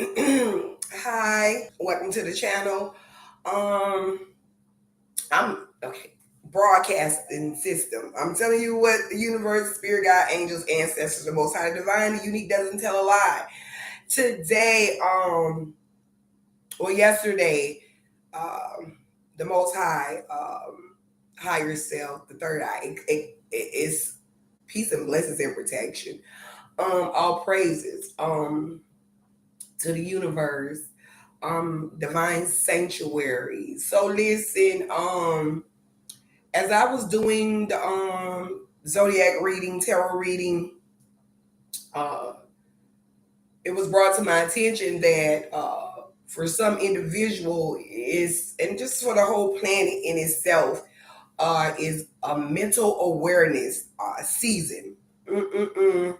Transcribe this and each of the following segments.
Hi, welcome to the channel. Um, I'm okay. Broadcasting system. I'm telling you what the universe, spirit, God, angels, ancestors, the most high, divine, the unique doesn't tell a lie. Today, yesterday, um, the most high, higher self, the third eye, it's peace and blessings and protection. All praises. To the universe, divine sanctuary. So listen, as I was doing the zodiac reading, tarot reading, uh it was brought to my attention that for some individual is, and just for the whole planet in itself, is a mental awareness season. Mm-mm-mm.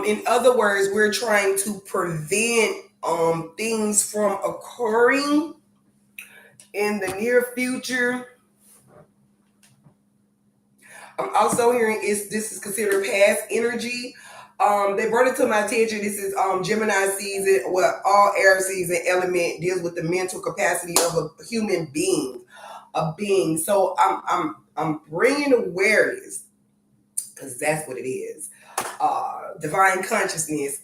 In other words, we're trying to prevent things from occurring in the near future. I'm also hearing this is considered past energy. They brought it to my attention. This is Gemini season, well, all air season element deals with the mental capacity of a human being, a being. So I'm bringing awareness because that's what it is. Divine consciousness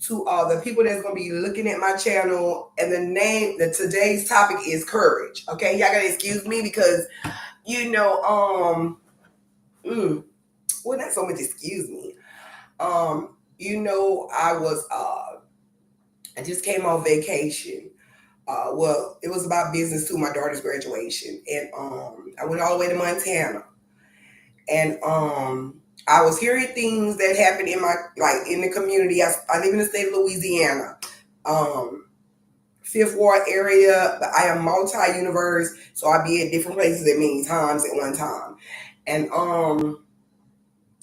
to the people that's gonna be looking at my channel. And today's topic is courage. Okay, y'all gotta excuse me because you know, well, not so much excuse me. I just came on vacation. Well, it was about business too, my daughter's graduation. And I went all the way to Montana. And I was hearing things that happened in in the community. I live in the state of Louisiana. Fifth Ward area, but I am multi-universe, so I be at different places at many times at one time. And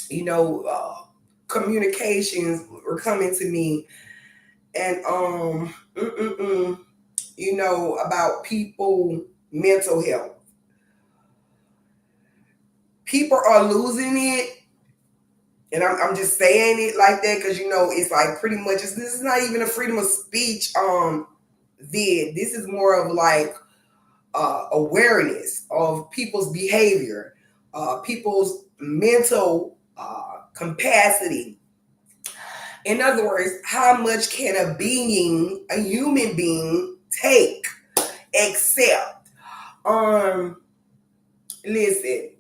you know, communications were coming to me, and about people mental health. People are losing it, and I'm just saying it like that because it's like pretty much this is not even a freedom of speech this is more of like awareness of people's behavior, people's mental capacity. In other words, how much can a human being take, accept? Listen,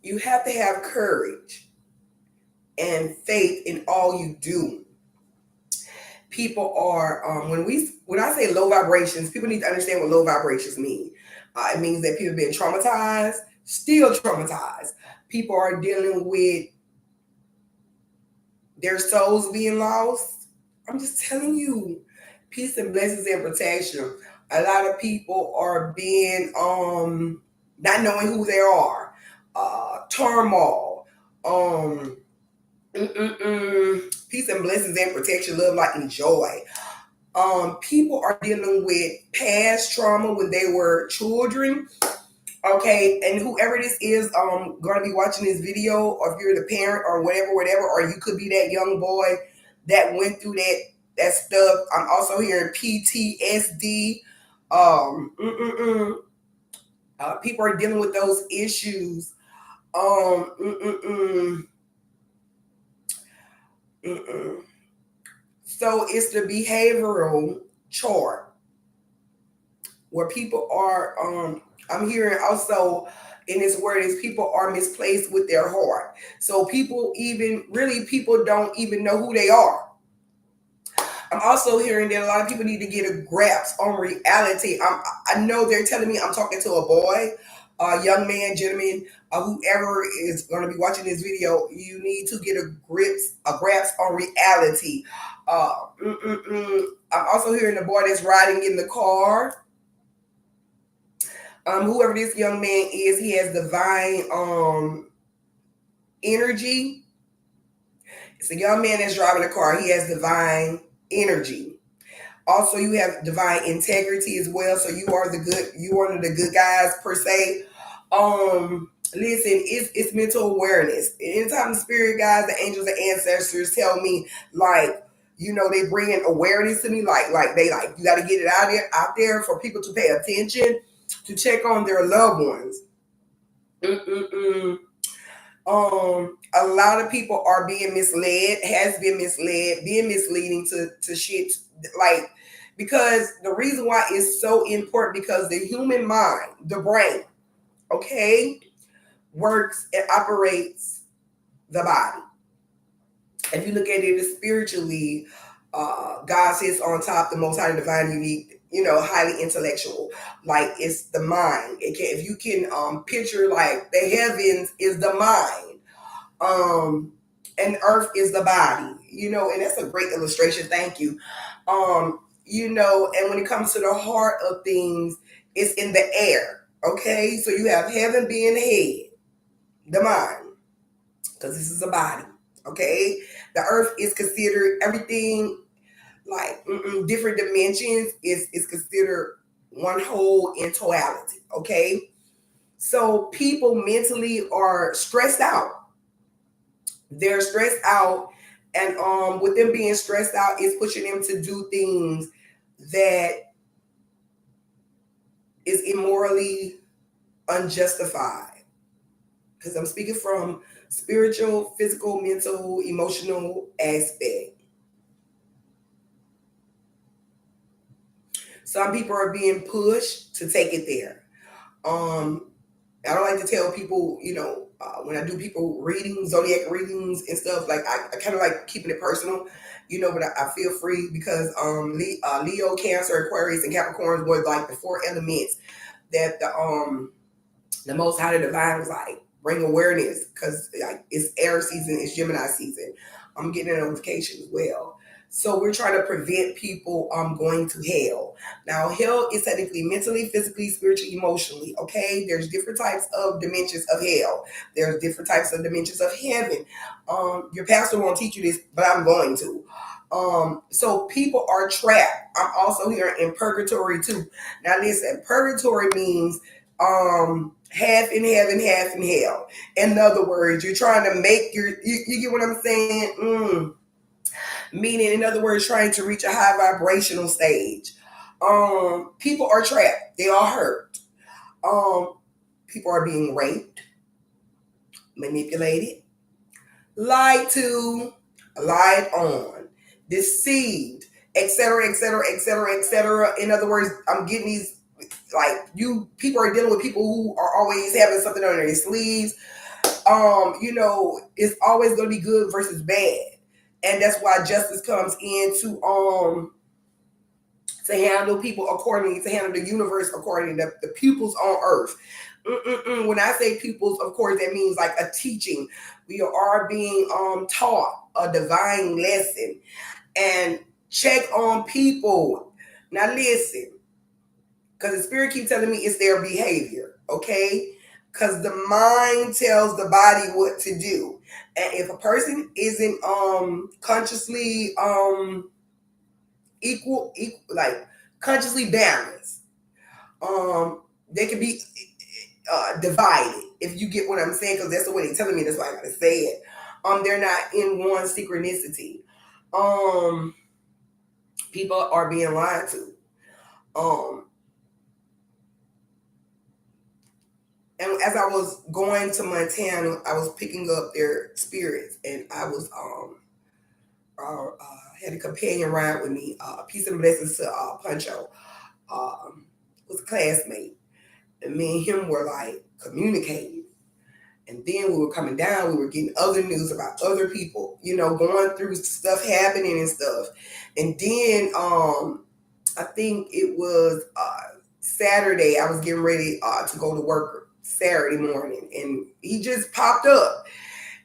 you have to have courage and faith in all you do. People are when I say low vibrations, people need to understand what low vibrations mean. It means that people have been traumatized, still traumatized. People are dealing with their souls being lost. I'm just telling you, peace and blessings and protection. A lot of people are being not knowing who they are, turmoil, peace and blessings and protection, love, light, and joy. People are dealing with past trauma when they were children. Okay, and whoever this is, going to be watching this video, or if you're the parent or whatever, or you could be that young boy that went through that stuff. I'm also hearing PTSD. Um, mm, mm, mm. People are dealing with those issues. Um, mm, mm, mm, mm, mm. So it's the behavioral chart where people are. I'm hearing also in this word is people are misplaced with their heart. So people don't even know who they are. I'm also hearing that a lot of people need to get a grasp on reality. I know they're telling me I'm talking to a boy, a young man, gentleman, whoever is going to be watching this video. You need to get a grasp on reality. I'm also hearing the boy that's riding in the car. Whoever this young man is, he has divine energy. It's a young man that's driving a car. He has divine energy. Also, you have divine integrity as well. So you are one of the good guys per se. Listen, it's mental awareness. Anytime the spirit guides, the angels, the ancestors tell me, like, they bring in awareness to me, like they like, you got to get it out there for people to pay attention, to check on their loved ones. Mm-mm-mm. A lot of people are being misled, has been misled, being misleading to shit, like, because the reason why it's so important, because the human mind, the brain, okay, works and operates the body. If you look at it spiritually, God sits on top, the most high, divine, unique, highly intellectual. Like, it's the mind. If you can picture, like, the heavens is the mind, and earth is the body, and that's a great illustration. Thank you. And when it comes to the heart of things, it's in the air. Okay, so you have heaven being head, the mind, because this is a body. Okay, the earth is considered everything, like, different dimensions is considered one whole in totality. Okay, so people mentally are stressed out. They're stressed out, and with them being stressed out, it's pushing them to do things that is immorally unjustified. Because I'm speaking from spiritual, physical, mental, emotional aspect. Some people are being pushed to take it there. I don't like to tell people, when I do people readings, zodiac readings and stuff, like, I kind of like keeping it personal, but I feel free, because Leo, Cancer, Aquarius, and Capricorns were like the four elements that the Most High, the Divine, was like, bring awareness, because, like, it's air season, it's Gemini season. I'm getting a notification as well. So we're trying to prevent people going to hell. Now, hell is technically mentally, physically, spiritually, emotionally. Okay, there's different types of dimensions of hell. There's different types of dimensions of heaven. Your pastor won't teach you this, but I'm going to. So people are trapped. I'm also here in purgatory too. Now, listen, purgatory means half in heaven, half in hell. In other words, you're trying to make you get what I'm saying? Meaning, in other words, trying to reach a high vibrational stage. People are trapped. They are hurt. People are being raped, manipulated, lied to, lied on, deceived, etc., etc., etc., etc. In other words, I'm getting these, like, people are dealing with people who are always having something on their sleeves. It's always going to be good versus bad, and that's why justice comes in to handle people accordingly, to handle the universe according to the pupils on earth. When I say pupils, of course, that means like a teaching. We are being taught a divine lesson, and check on people. Now listen, because the spirit keeps telling me it's their behavior, okay? Because the mind tells the body what to do, and if a person isn't consciously equal, like consciously balanced, they can be divided. If you get what I'm saying, because that's the way they're telling me. That's why I gotta say it. They're not in one synchronicity. People are being lied to. And as I was going to Montana, I was picking up their spirits, and I was had a companion ride with me. Peace and blessings to Puncho, was a classmate, and me and him were like communicating. And then we were coming down, we were getting other news about other people, going through stuff happening and stuff. And then I think it was Saturday, I was getting ready to go to work Saturday morning, and he just popped up.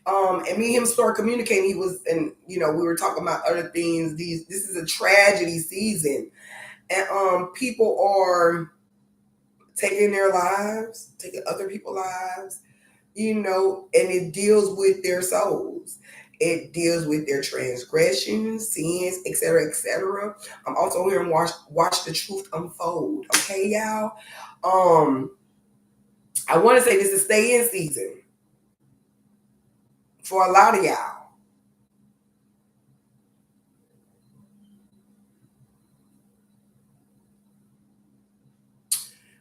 And me and him started communicating. He was, and we were talking about other things. This is a tragedy season, and people are taking their lives, taking other people's lives, and it deals with their souls. It deals with their transgressions, sins, etc., etc. I'm also here and watch the truth unfold. Okay, y'all. I want to say this is stay in season for a lot of y'all.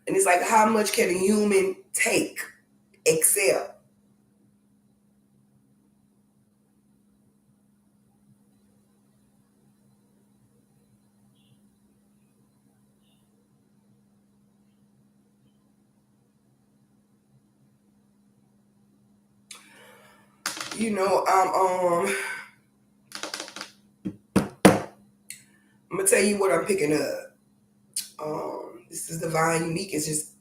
And it's like, how much can a human take, accept? You know, I'm gonna tell you what I'm picking up. This is divine unique. It's just,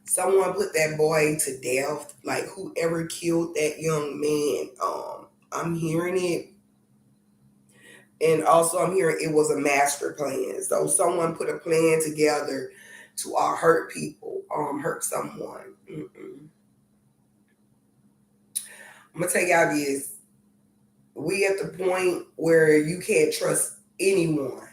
someone put that boy to death. Like whoever killed that young man. I'm hearing it, and also I'm hearing it was a master plan. So someone put a plan together to hurt people, hurt someone. Mm-mm. I'm gonna tell y'all this. We at the point where you can't trust anyone.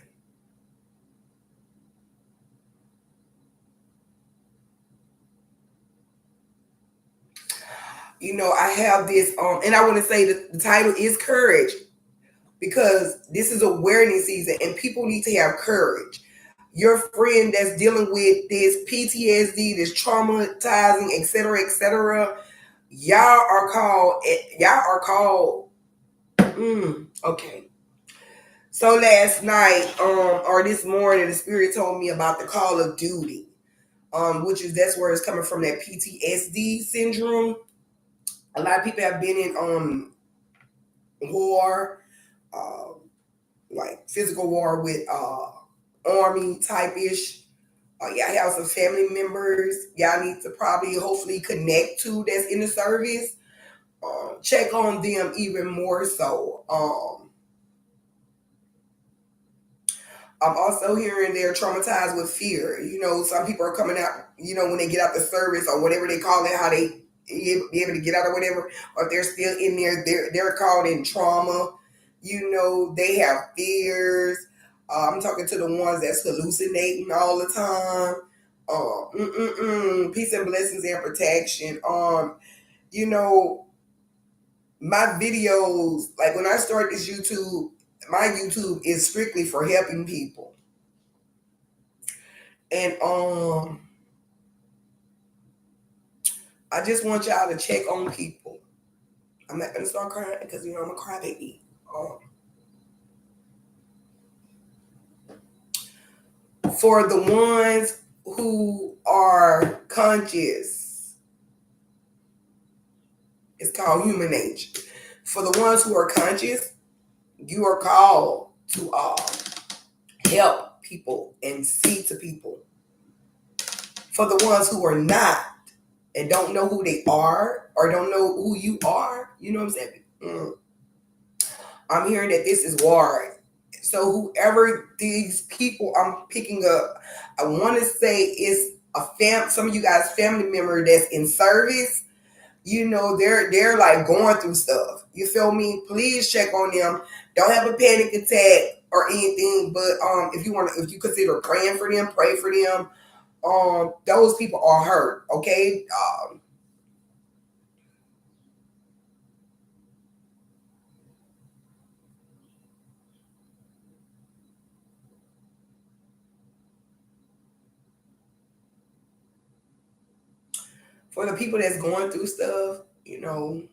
You know, I have this, and I want to say that the title is Courage because this is awareness season and people need to have courage. Your friend that's dealing with this PTSD, this traumatizing, etc., y'all are called, okay. So last night, or this morning, the spirit told me about the call of duty, which is that's where it's coming from, that PTSD syndrome. A lot of people have been in war, uh, like physical war with army type ish. Y'all have some family members. Y'all need to probably hopefully connect to that's in the service. Check on them even more so. I'm also hearing they're traumatized with fear. You know, some people are coming out, you know, when they get out the service or whatever they call it, how they be able to get out or whatever, or if they're still in there, they're caught in trauma. You know, they have fears. I'm talking to the ones that's hallucinating all the time. Peace and blessings and protection. You know, my videos, like when I start this YouTube, my YouTube is strictly for helping people. And I just want y'all to check on people. I'm not gonna start crying because you know I'm a crybaby. For the ones who are conscious, it's called human nature. For the ones who are conscious, you are called to help people and see to people. For the ones who are not and don't know who they are or don't know who you are, you know what I'm saying? I'm hearing that this is war. So whoever these people I'm picking up, I want to say it's some of you guys family member that's in service. You know, they're like going through stuff. You feel me? Please check on them. Don't have a panic attack or anything, but if you consider praying for them, pray for them. Those people are hurt. Okay. For the people that's going through stuff, you know,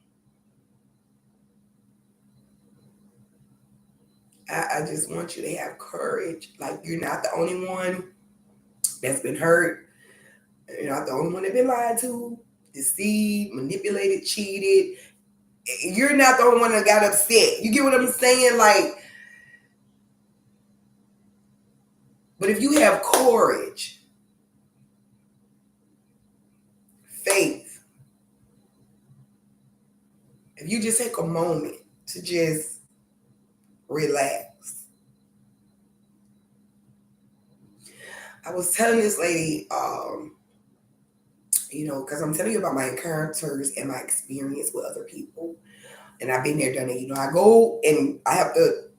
I just want you to have courage. Like you're not the only one that's been hurt. You're not the only one that's been lied to, deceived, manipulated, cheated. You're not the only one that got upset. You get what I'm saying? Like, but if you have courage, faith, if you just take a moment to just relax. I was telling this lady, you know, because I'm telling you about my encounters and my experience with other people. And I've been there, done it. You know, I go and I have to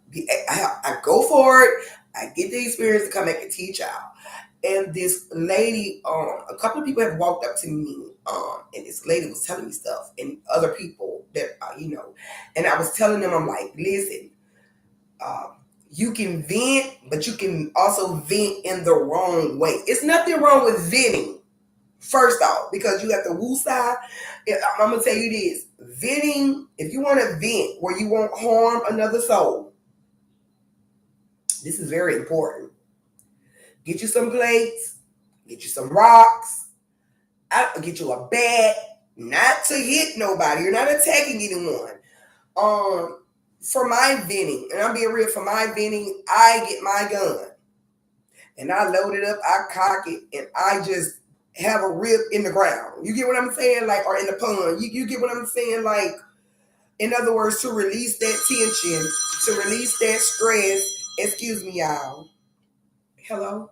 I go for it. I get the experience to come back and teach y'all. And this lady, a couple of people have walked up to me, and this lady was telling me stuff, and other people that and I was telling them, I'm like, listen, um, you can vent, but you can also vent in the wrong way. It's nothing wrong with venting, first off, because you have to woosah. I'm gonna tell you this: venting. If you want to vent where you won't harm another soul, this is very important. Get you some plates, get you some rocks, I'll get you a bat, not to hit nobody. You're not attacking anyone. Um, for my venting, and I'm being real, for my venting, I get my gun and I load it up, I cock it, and I just have a rip in the ground. You get what I'm saying? Like, or in the pond. You get what I'm saying? Like, in other words, to release that tension, to release that stress. Excuse me, y'all. Hello?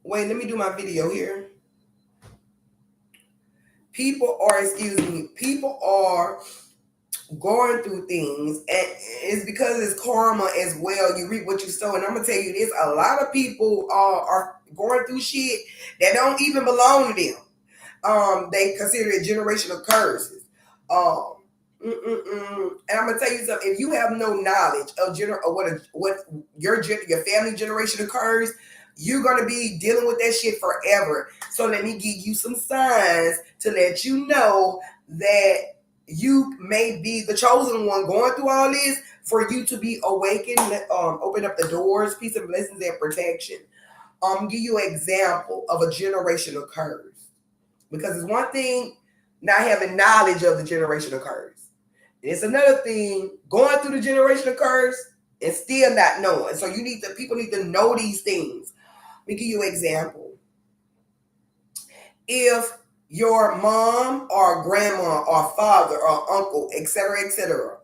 Wait, let me do my video here. People are going through things, and it's because it's karma as well. You reap what you sow, and I'm gonna tell you this: a lot of people are going through shit that don't even belong to them. They consider it generational curses. Um, and I'm gonna tell you something: if you have no knowledge of what your family generation occurs, you're gonna be dealing with that shit forever. So let me give you some signs to let you know that you may be the chosen one going through all this, for you to be awakened. Open up the doors, peace and blessings and protection. Give you an example of a generational curse, because it's one thing not having knowledge of the generational curse. It's another thing going through the generational curse and still not knowing. So people need to know these things. Let me give you an example. If your mom or grandma or father or uncle, etc.,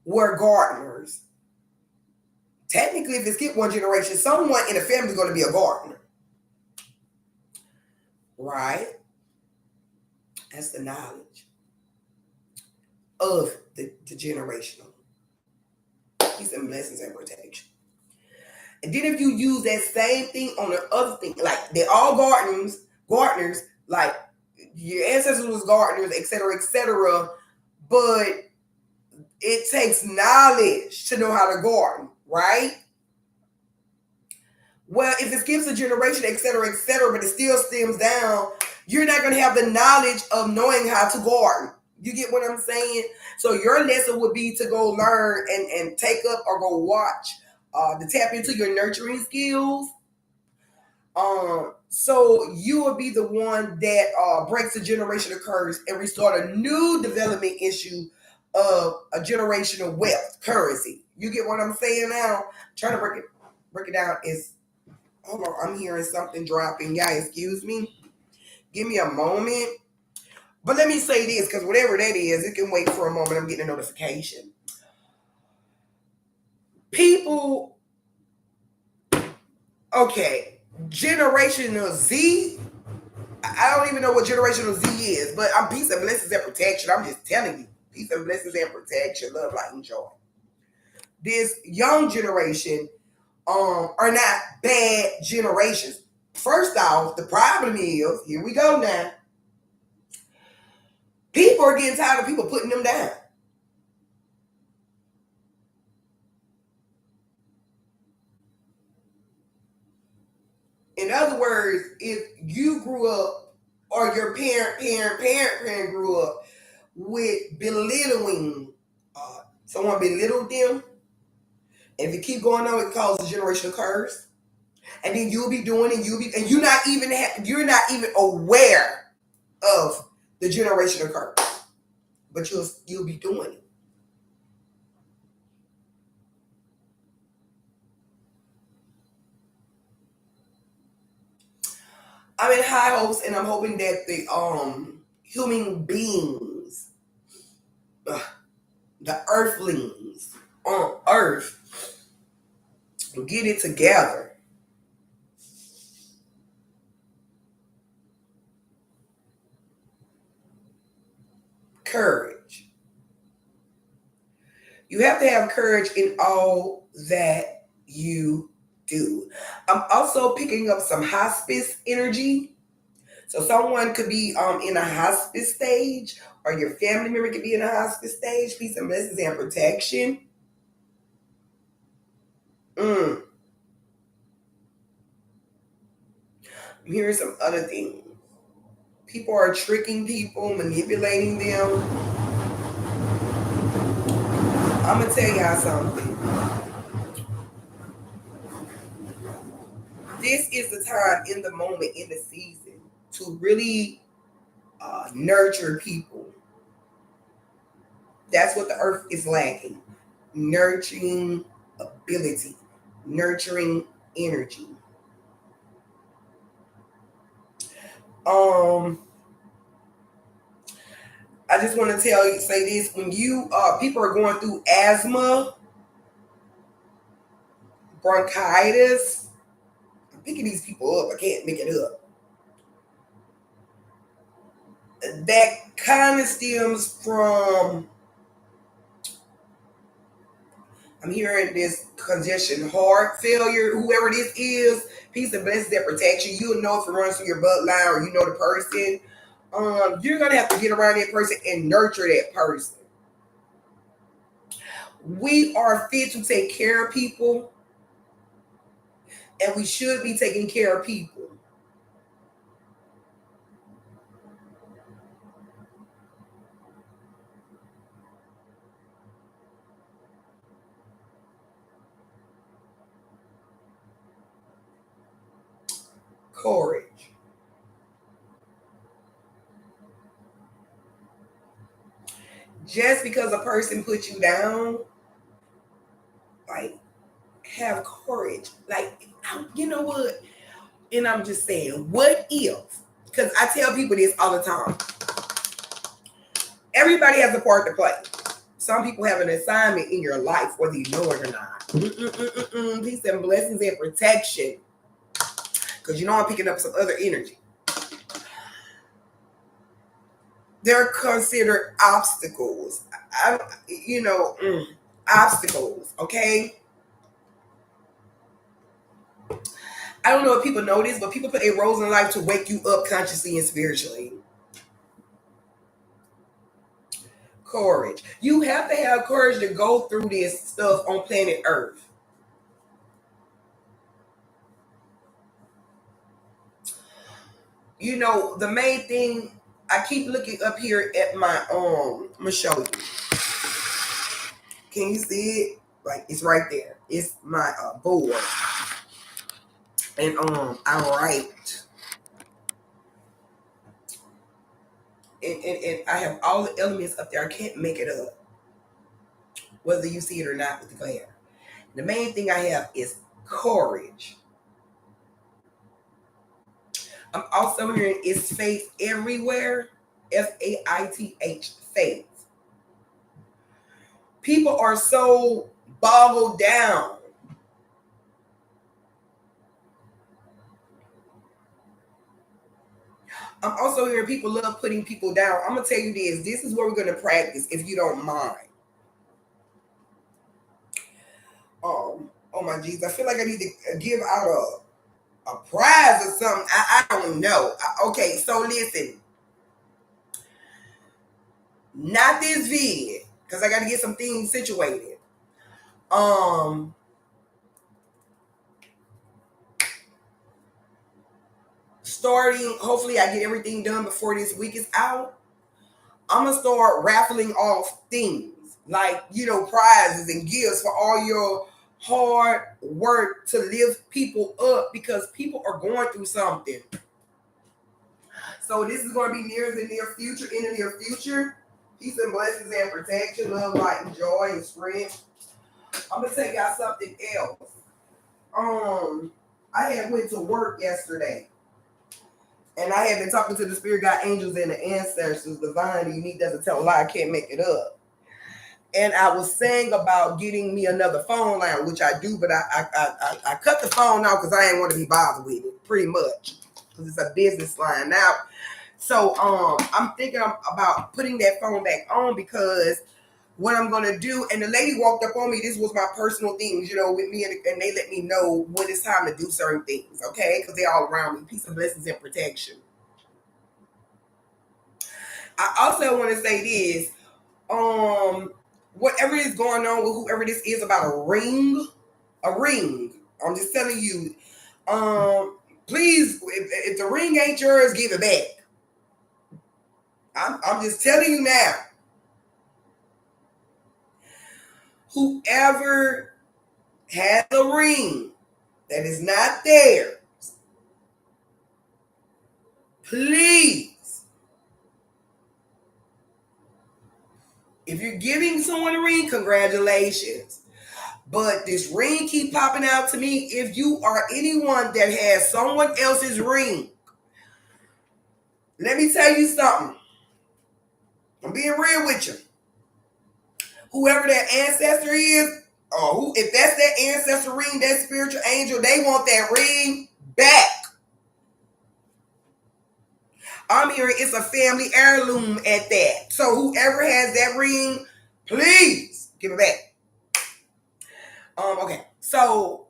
were gardeners, technically, if it skip one generation, someone in the family is going to be a gardener, right? That's the knowledge of the generational peace and blessings and protection. And then if you use that same thing on the other thing, like they're all gardeners, like your ancestors was gardeners, etc., but it takes knowledge to know how to garden, right? Well, if it skips a generation, etc., but it still stems down, you're not going to have the knowledge of knowing how to garden. You get what I'm saying? So your lesson would be to go learn and take up or go watch, to tap into your nurturing skills. So you will be the one that breaks the generational curse and restart a new development issue of a generational wealth currency. You get what I'm saying now? Trying to break it down is, hold on, I'm hearing something dropping. Yeah, excuse me. Give me a moment. But let me say this, because whatever that is, it can wait for a moment. I'm getting a notification. People, okay, generational Z. I don't even know what generational Z is, but I'm peace and blessings and protection. I'm just telling you, peace and blessings and protection, love, light, and joy. This young generation are not bad generations. First off, the problem is, here we go now. People are getting tired of people putting them down. In other words, if you grew up or your parent grew up with belittling, someone belittled them, and if you keep going on, it causes a generational curse. And then you'll be doing it, and you're not even aware of the generational curse, but you'll be doing it. I'm in high hopes, and I'm hoping that the human beings, uh, the earthlings on earth, will get it together. Courage. You have to have courage in all that you do. I'm also picking up some hospice energy. So someone could be in a hospice stage, or your family member could be in a hospice stage. Peace and blessings and protection. Mm. I'm hearing some other things. People are tricking people, manipulating them. I'm gonna tell y'all something. This is the time in the moment in the season to really nurture people. That's what the earth is lacking. Nurturing ability, nurturing energy. Um, I just want to say this: when you people are going through asthma, bronchitis, I'm picking these people up. I can't make it up. That kind of stems from, I'm hearing this congestion, heart failure, whoever this is, peace and blessings that protects you. You'll know if it runs through your bloodline or you know the person. You're gonna have to get around that person and nurture that person. We are fit to take care of people, and we should be taking care of people. Courage. Just because a person puts you down, like, have courage. Like, you know what? And I'm just saying, what if? Because I tell people this all the time. Everybody has a part to play. Some people have an assignment in your life, whether you know it or not. Peace and blessings and protection. Because you know I'm picking up some other energy. They're considered obstacles. Obstacles, okay? I don't know if people know this, but people play roles in life to wake you up consciously and spiritually. Courage. You have to have courage to go through this stuff on planet Earth. You know, the main thing, I keep looking up here at my I'm gonna show you. Can you see it? Like, it's right there. It's my board. And I write. And I have all the elements up there. I can't make it up. Whether you see it or not with the glare. The main thing I have is courage. I'm also hearing is faith everywhere. Faith. Faith. People are so boggled down. I'm also hearing people love putting people down. I'm gonna tell you this. This is what we're gonna practice if you don't mind. Oh my Jesus, I feel like I need to give out a prize or something. I don't know. Okay, so listen. Not this vid, because I got to get some things situated. Um, Starting, hopefully I get everything done before this week is out. I'm gonna start raffling off things like, prizes and gifts for all your hard work to lift people up, because people are going through something. So this is going to be near the near future, in the near future. Peace and blessings and protection, love, light, and joy and strength. I'm gonna tell y'all something else. I had went to work yesterday, and I had been talking to the spirit guide angels and the ancestors. Divine, unique, doesn't tell a lie. I can't make it up. And I was saying about getting me another phone line, which I do, but I cut the phone out because I didn't want to be bothered with it, pretty much, because it's a business line now. So I'm thinking about putting that phone back on, because what I'm gonna do. And the lady walked up on me. This was my personal things, with me, and they let me know when it's time to do certain things, okay? Because they're all around me. Peace and blessings and protection. I also want to say this. Whatever is going on with whoever this is about a ring. I'm just telling you. Please, if the ring ain't yours, give it back. I'm just telling you now. Whoever has a ring that is not theirs, please. If you're giving someone a ring, congratulations. But this ring keep popping out to me. If you are anyone that has someone else's ring, let me tell you something. I'm being real with you. Whoever that ancestor is, or if that's that ancestor ring, that spiritual angel, they want that ring back. I'm hearing it's a family heirloom at that. So whoever has that ring, please give it back. Okay. So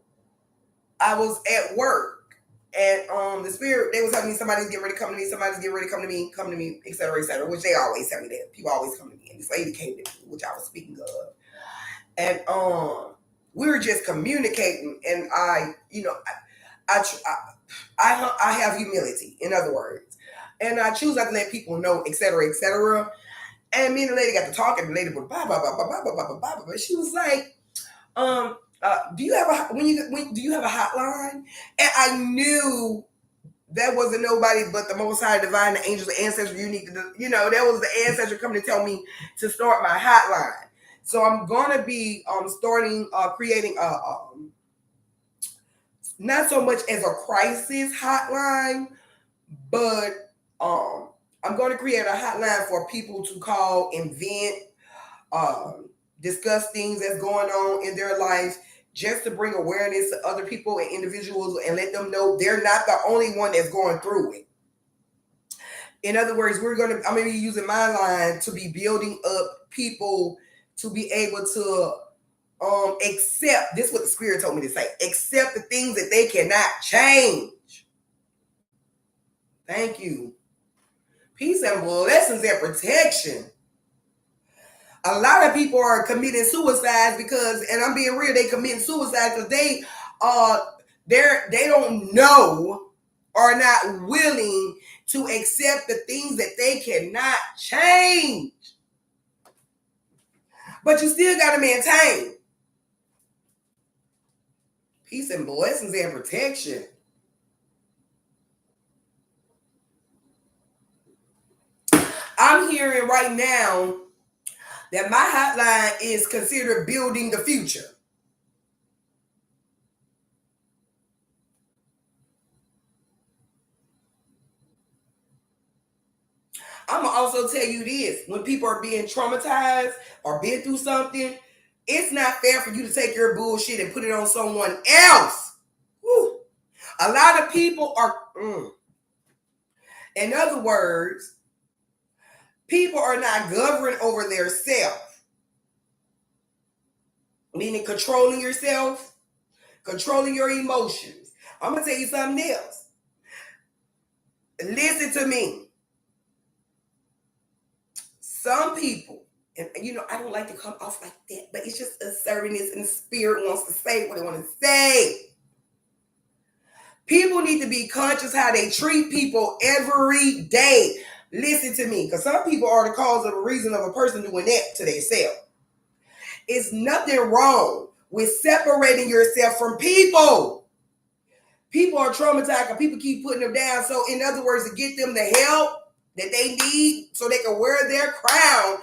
I was at work, and the spirit, they was telling me somebody's getting ready to come to me, somebody's getting ready to come to me, etc., which they always tell me that. People always come to me. And this lady came to me, which I was speaking of. And we were just communicating, and I have humility, in other words. And I choose not to let people know, etc., etc. And me and the lady got to talking. The lady was blah blah blah blah blah blah blah blah. But she was like, do you have a hotline? And I knew that wasn't nobody but the Most High, Divine, the angels, the ancestors. You need to, that was the ancestor coming to tell me to start my hotline. So I'm gonna be starting creating not so much as a crisis hotline, but I'm going to create a hotline for people to call and vent, discuss things that's going on in their life, just to bring awareness to other people and individuals and let them know they're not the only one that's going through it. In other words, I'm going to be using my line to be building up people to be able to accept, this is what the spirit told me to say, accept the things that they cannot change. Thank you. Peace and blessings and protection. A lot of people are committing suicides because, and I'm being real, they commit suicide because they don't know or not willing to accept the things that they cannot change. But you still got to maintain peace and blessings and protection. I'm hearing right now that my hotline is considered building the future. I'm going to also tell you this. When people are being traumatized or been through something, it's not fair for you to take your bullshit and put it on someone else. Whew. A lot of people are, in other words, people are not governed over their self. Meaning controlling yourself, controlling your emotions. I'm going to tell you something else. Listen to me. Some people, and I don't like to come off like that, but it's just assertiveness, and the spirit wants to say what it wants to say. People need to be conscious how they treat people every day. Listen to me, because some people are the cause of the reason of a person doing that to themselves. It's nothing wrong with separating yourself from people. People are traumatized and people keep putting them down. So in other words, to get them the help that they need so they can wear their crown,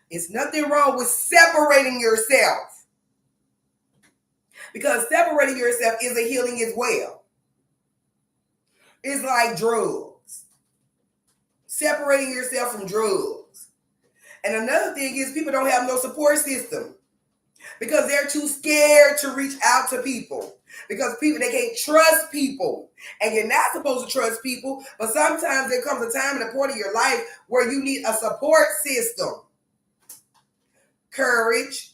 it's nothing wrong with separating yourself. Because separating yourself is a healing as well. It's like drugs. Separating yourself from drugs. And another thing is people don't have no support system. Because they're too scared to reach out to people. Because they can't trust people. And you're not supposed to trust people. But sometimes there comes a time and a point in your life where you need a support system. courage.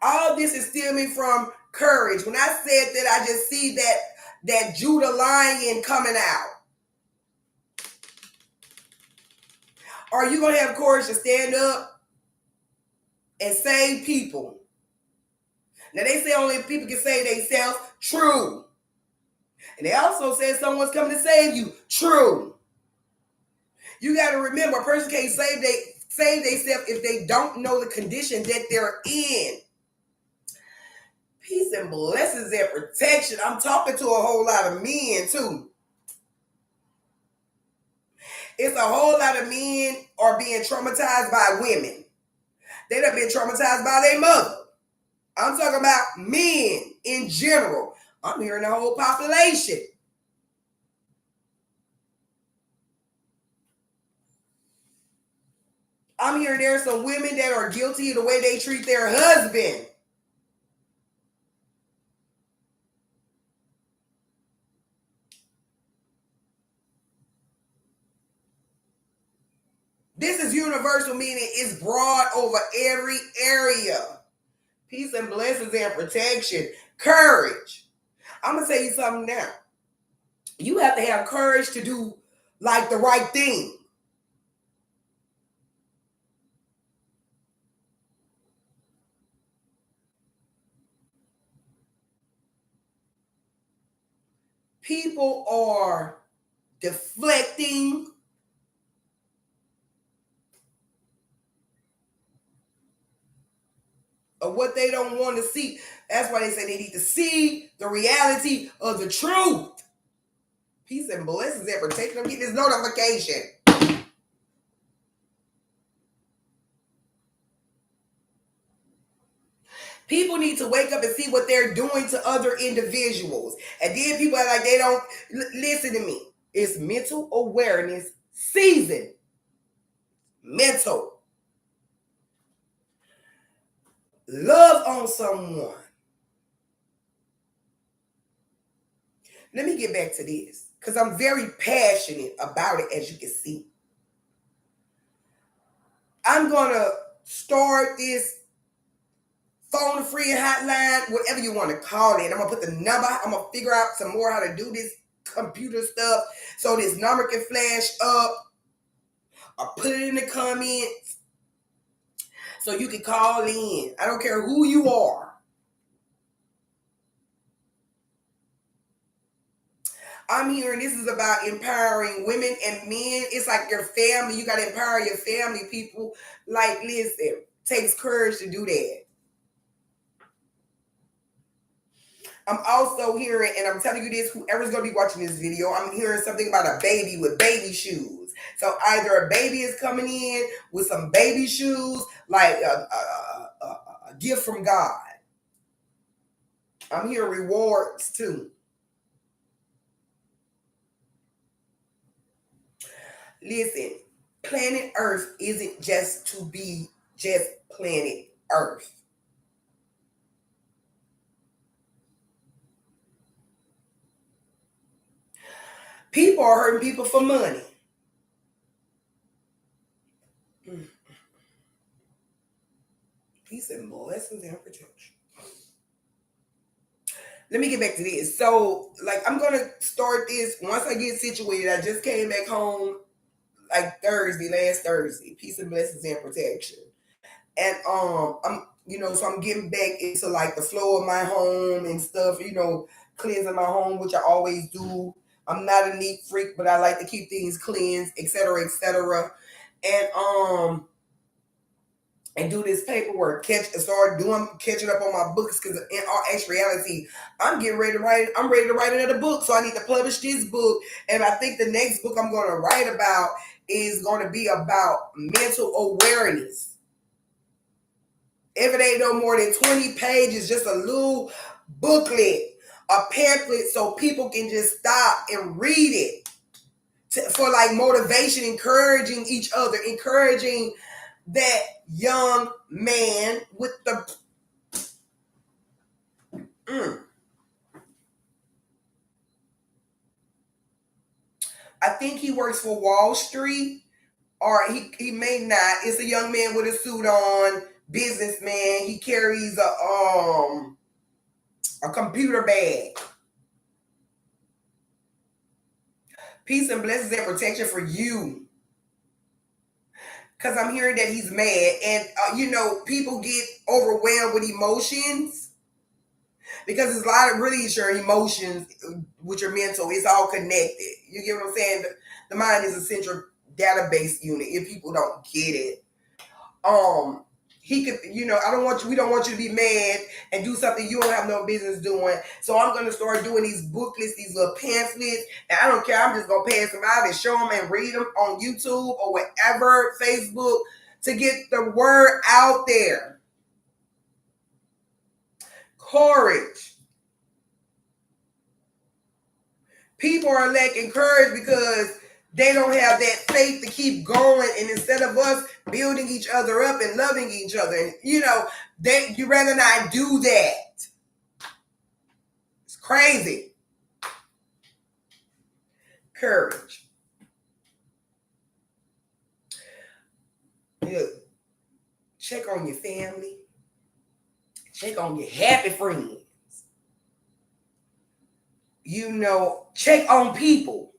All this is stemming from courage. When I said that, I just see that Judah lion coming out. Are you going to have courage to stand up and save people? Now, they say only people can save themselves. True. And they also said someone's coming to save you. True. You got to remember, a person can't save themselves if they don't know the condition that they're in. Peace and blessings and protection. I'm talking to a whole lot of men, too. It's a whole lot of men are being traumatized by women. They done been traumatized by their mother. I'm talking about men in general. I'm hearing the whole population. I'm hearing there are some women that are guilty of the way they treat their husband. This is universal, meaning it's broad over every area. Peace and blessings and protection. Courage. I'm going to tell you something now. You have to have courage to do like the right thing. People are deflecting. Of what they don't want to see. That's why they say they need to see the reality of the truth. Peace and blessings and protection. I'm getting this notification. People need to wake up and see what they're doing to other individuals. And then people are like, they don't listen to me. It's mental awareness season. Mental. Love on someone. Let me get back to this because I'm very passionate about it, as you can see. I'm going to start this phone free hotline, whatever you want to call it. I'm going to put the number. I'm going to figure out some more how to do this computer stuff so this number can flash up, or put it in the comments so you can call in. I don't care who you are. I'm hearing this is about empowering women and men. It's like your family. You got to empower your family, people. Like, listen, it takes courage to do that. I'm also hearing, and I'm telling you this, whoever's going to be watching this video, I'm hearing something about a baby with baby shoes. So either a baby is coming in with some baby shoes, like a gift from God. I'm hearing rewards too. Listen, planet Earth isn't just to be just planet Earth. People are hurting people for money. Peace and blessings and protection. Let me get back to this. So, like, I'm gonna start this once I get situated. I just came back home like last Thursday. Peace and blessings and protection. And so I'm getting back into like the flow of my home and stuff, cleansing my home, which I always do. I'm not a neat freak, but I like to keep things cleansed, etc., etc. And do this paperwork, catching up on my books, because in all actuality, I'm getting ready to write. I'm ready to write another book, so I need to publish this book. And I think the next book I'm going to write about is going to be about mental awareness. If it ain't no more than 20 pages, just a little booklet, a pamphlet, so people can just stop and read it for like motivation, encouraging each other, encouraging that young man with the I think he works for Wall Street, or he may not. It's a young man with a suit on, businessman. He carries a computer bag. Peace and blessings and protection for you. Because I'm hearing that he's mad. And, people get overwhelmed with emotions because there's a lot of really your emotions with your mental. It's all connected. You get what I'm saying? The mind is a central database unit if people don't get it. He could, we don't want you to be mad and do something you don't have no business doing. So I'm going to start doing these booklets, these little pamphlets, and I don't care. I'm just going to pass them out and show them and read them on YouTube or whatever, Facebook, to get the word out there. Courage. People are lacking courage because they don't have that faith to keep going. And instead of us building each other up and loving each other, you rather not do that. It's crazy. Courage. Look, check on your family. Check on your happy friends. Check on people.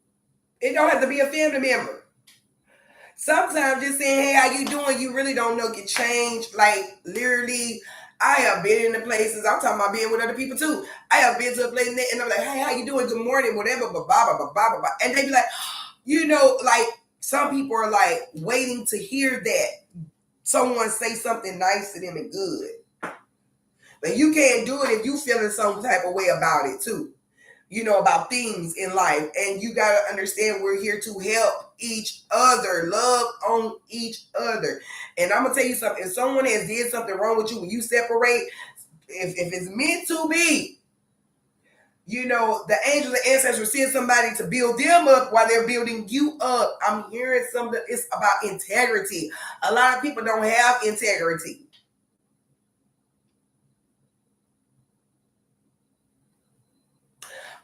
It don't have to be a family member. Sometimes just saying, hey, how you doing? You really don't know can change. Like, literally, I have been in the places. I'm talking about being with other people too. I have been to a place and I'm like, hey, how you doing? Good morning, whatever, blah, blah, blah, blah, blah. And they be like, like some people are like waiting to hear that someone say something nice to them and good. But you can't do it if you feeling some type of way about it too. About things in life. And you got to understand we're here to help each other, love on each other. And I'm going to tell you something. If someone has did something wrong with you, when you separate, if it's meant to be, the angels and ancestors send somebody to build them up while they're building you up. I'm hearing something. It's about integrity. A lot of people don't have integrity.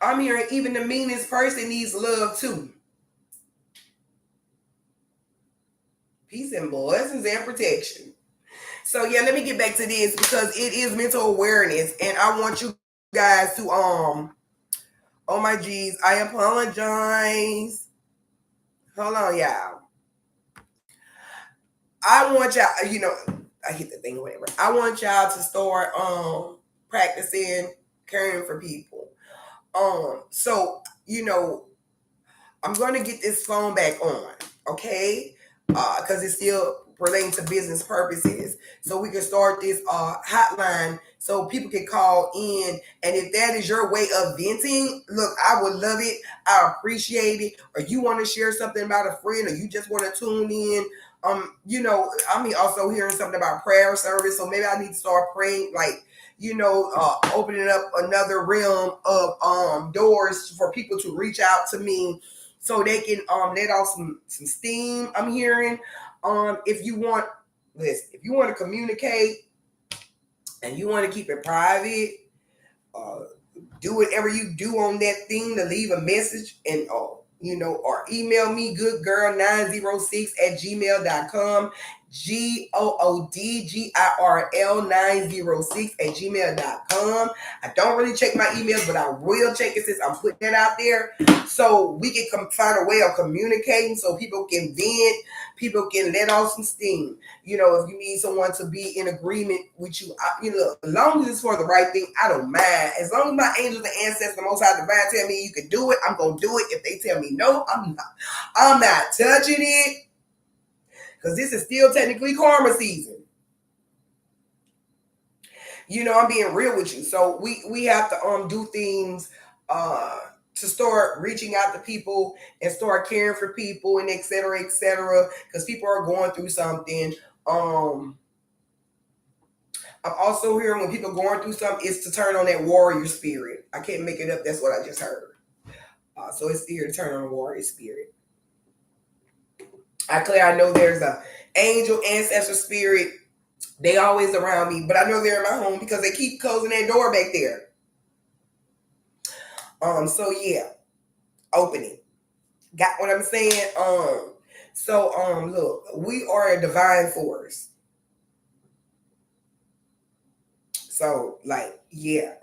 I'm hearing even the meanest person needs love too. Peace and blessings and protection. So yeah, let me get back to this because it is mental awareness, and I want you guys to oh my geez, I apologize. Hold on, y'all. I want y'all, I hit the thing, whatever. I want y'all to start practicing caring for people. So I'm going to get this phone back on, okay? Because it's still relating to business purposes. So we can start this hotline so people can call in. And if that is your way of venting, look, I would love it. I appreciate it. Or you want to share something about a friend, or you just want to tune in. I'm also hearing something about prayer service. So maybe I need to start praying, like, opening up another realm of doors for people to reach out to me so they can let off some steam. I'm hearing if you want to communicate and you want to keep it private, do whatever you do on that thing to leave a message and or email me goodgirl906@gmail.com. GOODGIRL906@gmail.com. I don't really check my emails, but I will check it since I'm putting it out there. So we can find a way of communicating so people can vent, people can let off some steam. If you need someone to be in agreement with you, as long as it's for the right thing, I don't mind. As long as my angels and ancestors, the Most High Divine, tell me you can do it, I'm gonna do it. If they tell me no, I'm not touching it. Because this is still technically karma season. I'm being real with you. So we have to do things to start reaching out to people and start caring for people and et cetera, because people are going through something. I'm also hearing when people going through something, it's to turn on that warrior spirit. I can't make it up. That's what I just heard. So it's here to turn on the warrior spirit. I know there's a angel ancestor spirit. They always around me, but I know they're in my home because they keep closing that door back there. So yeah, opening. Got what I'm saying? So look, we are a divine force. So like, yeah.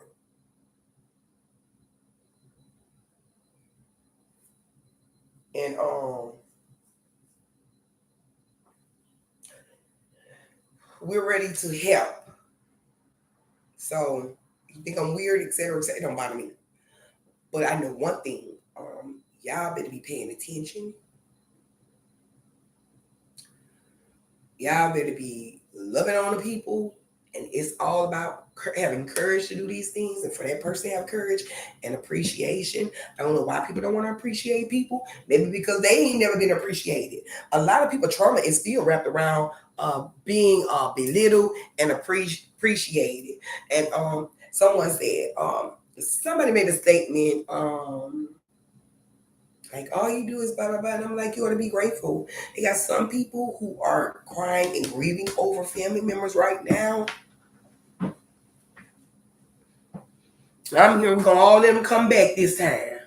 And we're ready to help. So you think I'm weird, etc., etc. It don't bother me. But I know one thing. Y'all better be paying attention. Y'all better be loving on the people. And it's all about having courage to do these things. And for that person to have courage and appreciation. I don't know why people don't want to appreciate people. Maybe because they ain't never been appreciated. A lot of people, trauma is still wrapped around being belittled and appreciated. And someone said, somebody made a statement. Like all you do is blah blah blah. And I'm like, you ought to be grateful. They got some people who are crying and grieving over family members right now. I'm here gonna all let them come back this time.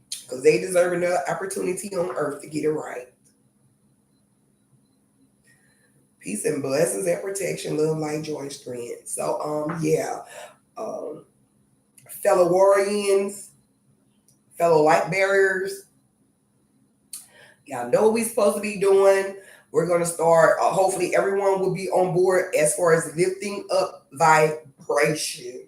Because they deserve another opportunity on earth to get it right. Peace and blessings and protection, love, light, joy, and strength. So yeah. Um fellow Warriors, fellow light bearers, y'all know what we supposed to be doing. We're going to start. Hopefully, everyone will be on board as far as lifting up vibration.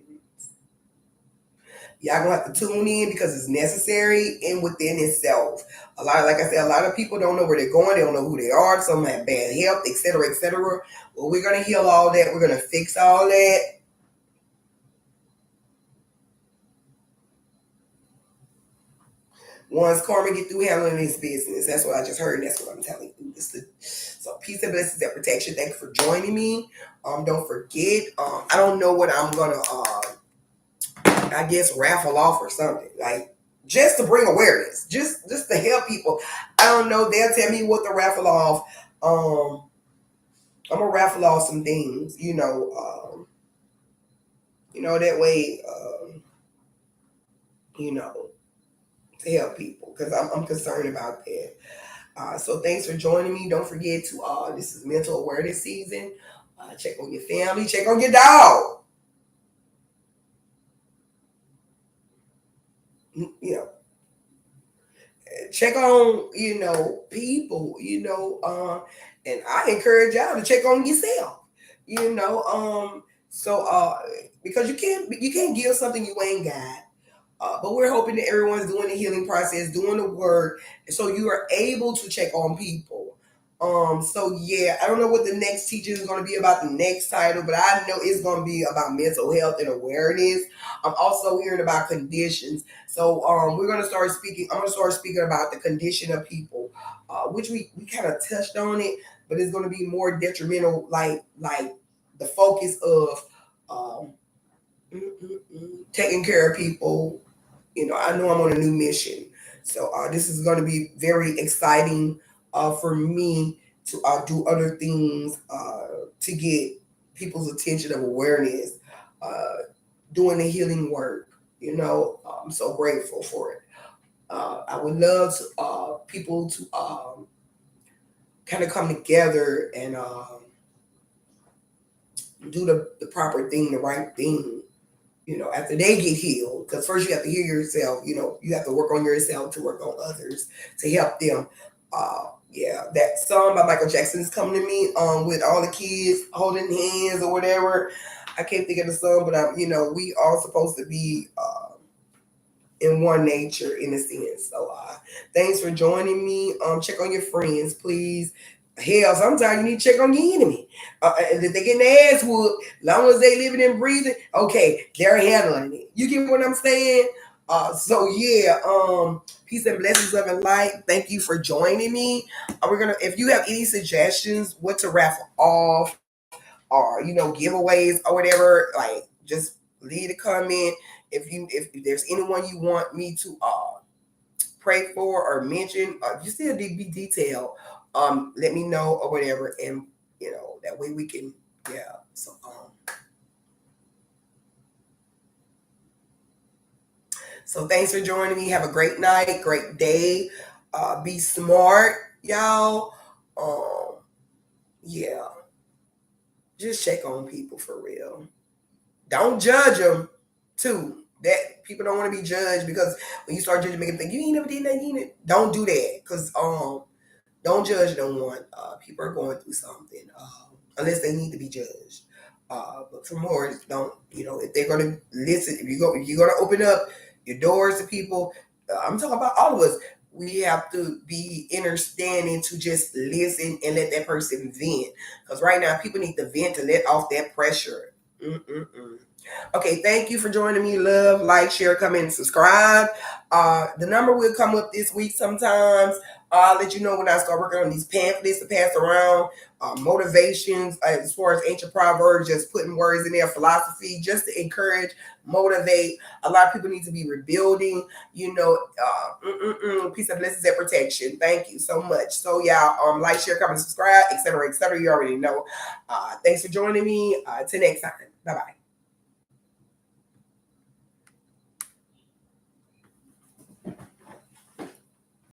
Y'all gonna have to tune in because it's necessary and within itself. A lot, like I said, a lot of people don't know where they're going. They don't know who they are. Some have bad health, etc., etc. Well, we're gonna heal all that. We're gonna fix all that. Once karma get through handling his business, that's what I just heard. And that's what I'm telling you. So peace and blessings and protection. Thank you for joining me. Don't forget. I don't know what I'm gonna. I guess raffle off or something like just to bring awareness, just to help people. I don't know. They'll tell me what to raffle off. I'm gonna raffle off some things. That way. You know, to help people because I'm concerned about that. So thanks for joining me. Don't forget to this is mental awareness season. Check on your family. Check on your dog. You know, check on people. And I encourage y'all to check on yourself. You know, so because you can't give something you ain't got. But we're hoping that everyone's doing the healing process, doing the work, so you are able to check on people. So yeah, I don't know what the next teaching is going to be about the next title, but I know it's going to be about mental health and awareness. I'm also hearing about conditions. So we're going to start speaking. I'm going to start speaking about the condition of people, which we kind of touched on it, but it's going to be more detrimental, like the focus of taking care of people. I know I'm on a new mission. So this is going to be very exciting for me to do other things to get people's attention of awareness, doing the healing work. I'm so grateful for it. I would love to, people to kind of come together and do the proper thing, the right thing, after they get healed. Because first you have to heal yourself. You have to work on yourself to work on others to help them. Yeah, that song by Michael Jackson is coming to me with all the kids holding hands or whatever. I can't think of the song, but we all supposed to be in one nature in a sense. So thanks for joining me. Check on your friends, please. Hell, sometimes you need to check on your enemy. And if they getting their ass whooped, long as they living and breathing, okay, they're handling it. You get what I'm saying? So yeah, peace and blessings, love and light. Thank you for joining me. If you have any suggestions, what to raffle off, or giveaways or whatever, like just leave a comment. If there's anyone you want me to pray for or mention, just still be detailed. Let me know or whatever, and that way we can, yeah. So thanks for joining me. Have a great night, great day. Be smart, y'all. Yeah, just check on people for real. Don't judge them too. That people don't want to be judged, because when you start judging, make them think you ain't never did that. You ain't. Don't do that, because don't judge no one. People are going through something, unless they need to be judged. But for more, don't, if they're gonna listen, if you're gonna open up your doors to people. I'm talking about all of us. We have to be understanding to just listen and let that person vent. Because right now, people need to vent to let off that pressure. Mm-mm-mm. Okay, thank you for joining me. Love, like, share, comment, and subscribe. The number will come up this week sometimes. I'll let you know when I start working on these pamphlets to pass around, motivations, as far as ancient proverbs, just putting words in there, philosophy, just to encourage, motivate. A lot of people need to be rebuilding, peace and blessings and protection. Thank you so much. So y'all, like, share, comment, subscribe, etc., etc. You already know. Thanks for joining me. Till next time. Bye-bye.